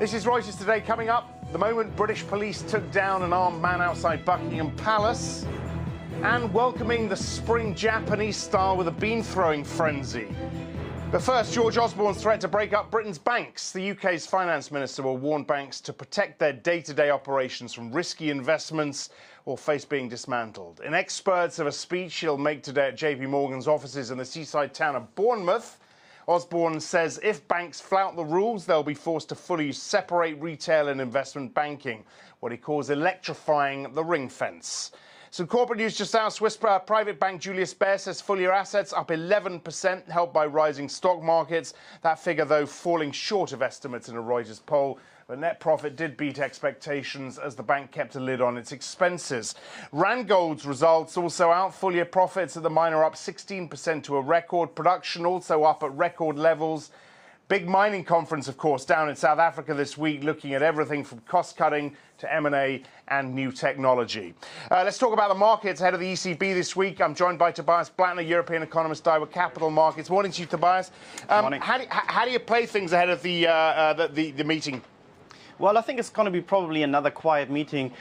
This is Reuters Today. Coming up, the moment British police took down an armed man outside Buckingham Palace, and welcoming the spring Japanese style with a bean-throwing frenzy. But first, George Osborne's threat to break up Britain's banks. The UK's finance minister will warn banks to protect their day-to-day operations from risky investments or face being dismantled. In experts of a speech he'll make today at JP Morgan's offices in the seaside town of Bournemouth, Osborne says if banks flout the rules, they'll be forced to fully separate retail and investment banking, what he calls electrifying the ring fence. Some corporate news just out. Swiss private bank Julius Baer says full-year assets up 11%, helped by rising stock markets. That figure, though, falling short of estimates in a Reuters poll. But net profit did beat expectations as the bank kept a lid on its expenses. Randgold's results also out. Full-year profits at the mine are up 16% to a record. Production also up at record levels. Big mining conference, of course, down in South Africa this week, looking at everything from cost-cutting to M&A and new technology. Let's talk about the markets ahead of the ECB this week. I'm joined by Tobias Blattner, European economist, Daiwa Capital Markets. Morning to you, Tobias. Morning. How do you play things ahead of the meeting? Well, I think it's going to be probably another quiet meeting,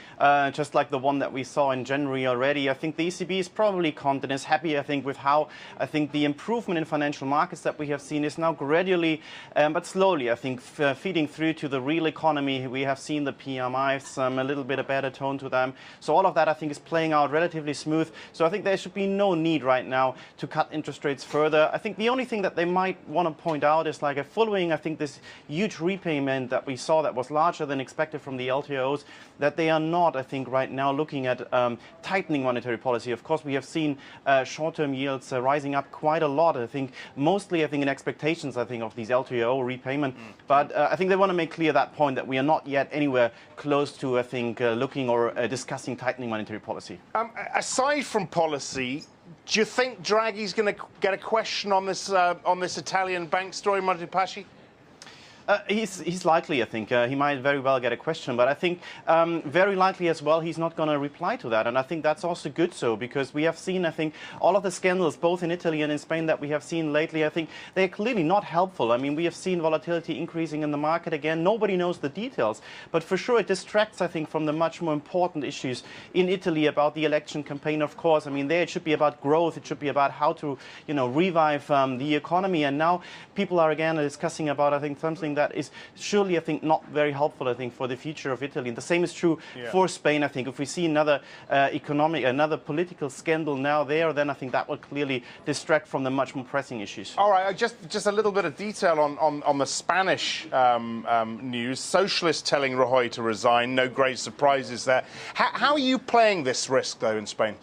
just like the one that we saw in January already. I think the ECB is probably content, is happy, I think, with how the improvement in financial markets that we have seen is now gradually, but slowly, I think, feeding through to the real economy. We have seen the PMIs, a little bit of better tone to them. So all of that, I think, is playing out relatively smooth. So I think there should be no need right now to cut interest rates further. I think the only thing that they might want to point out is like following, I think, this huge repayment that we saw that was larger than expected from the LTROs, that they are not, I think, right now looking at tightening monetary policy. Of course, we have seen short-term yields rising up quite a lot. I think mostly, in expectations, of these LTRO repayment. But I think they want to make clear that point that we are not yet anywhere close to, looking or discussing tightening monetary policy. Aside from policy, do you think Draghi's going to get a question on this Italian bank story, Montepaci? He's likely, I think. He might very well get a question, but I think very likely as well he's not going to reply to that. And I think that's also good so, because we have seen, all of the scandals, both in Italy and in Spain, that we have seen lately, I think they're clearly not helpful. I mean, we have seen volatility increasing in the market again. Nobody knows the details, but for sure it distracts, from the much more important issues in Italy about the election campaign, of course. I mean, there it should be about growth. It should be about how to, revive the economy. And now people are again discussing about, something that is surely, not very helpful, for the future of Italy. And the same is true for Spain. I think if we see another another political scandal now there, then I think that will clearly distract from the much more pressing issues. All right, just a little bit of detail on the Spanish news. Socialists telling Rajoy to resign. No great surprises there. How are you playing this risk, though, in Spain?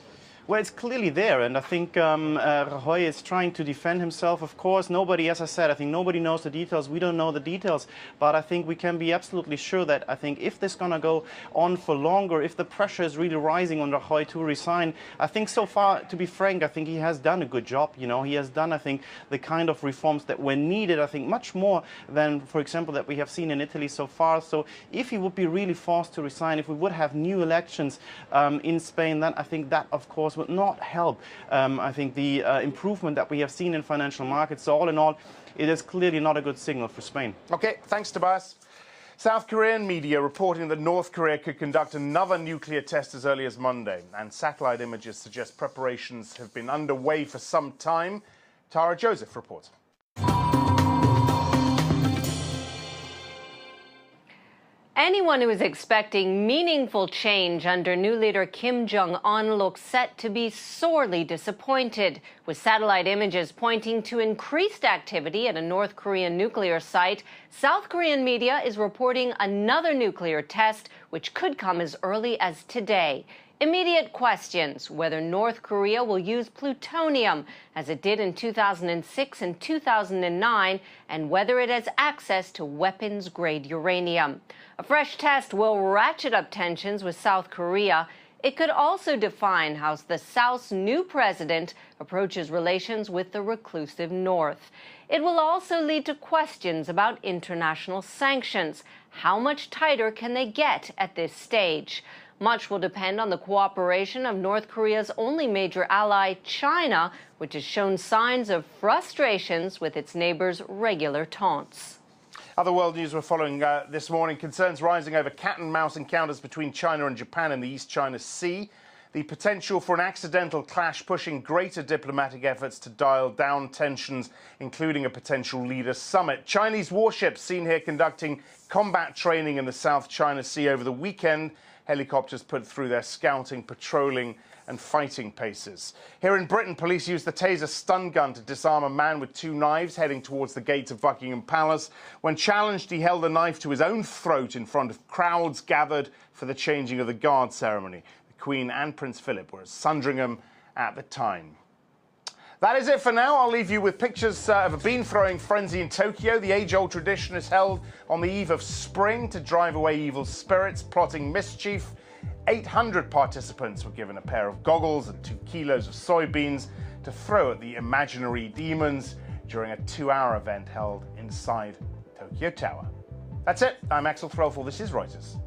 Well, it's clearly there, and I think Rajoy is trying to defend himself. Of course, nobody, as I said, nobody knows the details. We don't know the details, but I think we can be absolutely sure that if this is going to go on for longer, if the pressure is really rising on Rajoy to resign, I think so far, to be frank, I think he has done a good job. He has done, the kind of reforms that were needed, much more than, for example, that we have seen in Italy so far. So if he would be really forced to resign, if we would have new elections in Spain, then I think that, of course, would not help, the improvement that we have seen in financial markets. So all in all, it is clearly not a good signal for Spain. Okay, thanks, Tobias. South Korean media reporting that North Korea could conduct another nuclear test as early as Monday, and satellite images suggest preparations have been underway for some time. Tara Joseph reports. Anyone who is expecting meaningful change under new leader Kim Jong-un looks set to be sorely disappointed, with satellite images pointing to increased activity at a North Korean nuclear site. South Korean media is reporting another nuclear test, which could come as early as today. Immediate questions whether North Korea will use plutonium, as it did in 2006 and 2009, and whether it has access to weapons-grade uranium. A fresh test will ratchet up tensions with South Korea. It could also define how the South's new president approaches relations with the reclusive North. It will also lead to questions about international sanctions. How much tighter can they get at this stage? Much will depend on the cooperation of North Korea's only major ally, China, which has shown signs of frustrations with its neighbors' regular taunts. Other world news we're following this morning: concerns rising over cat and mouse encounters between China and Japan in the East China Sea. The potential for an accidental clash pushing greater diplomatic efforts to dial down tensions, including a potential leaders' summit. Chinese warships seen here conducting combat training in the South China Sea over the weekend. Helicopters put through their scouting, patrolling and fighting paces. Here in Britain, police used the taser stun gun to disarm a man with 2 knives heading towards the gates of Buckingham Palace. When challenged, he held the knife to his own throat in front of crowds gathered for the changing of the guard ceremony. Queen and Prince Philip were at Sandringham at the time. That is it for now. I'll leave you with pictures of a bean-throwing frenzy in Tokyo. The age-old tradition is held on the eve of spring to drive away evil spirits plotting mischief. 800 participants were given a pair of goggles and 2 kilos of soybeans to throw at the imaginary demons during a 2-hour event held inside Tokyo Tower. That's it. I'm Axel Threlfall. This is Reuters.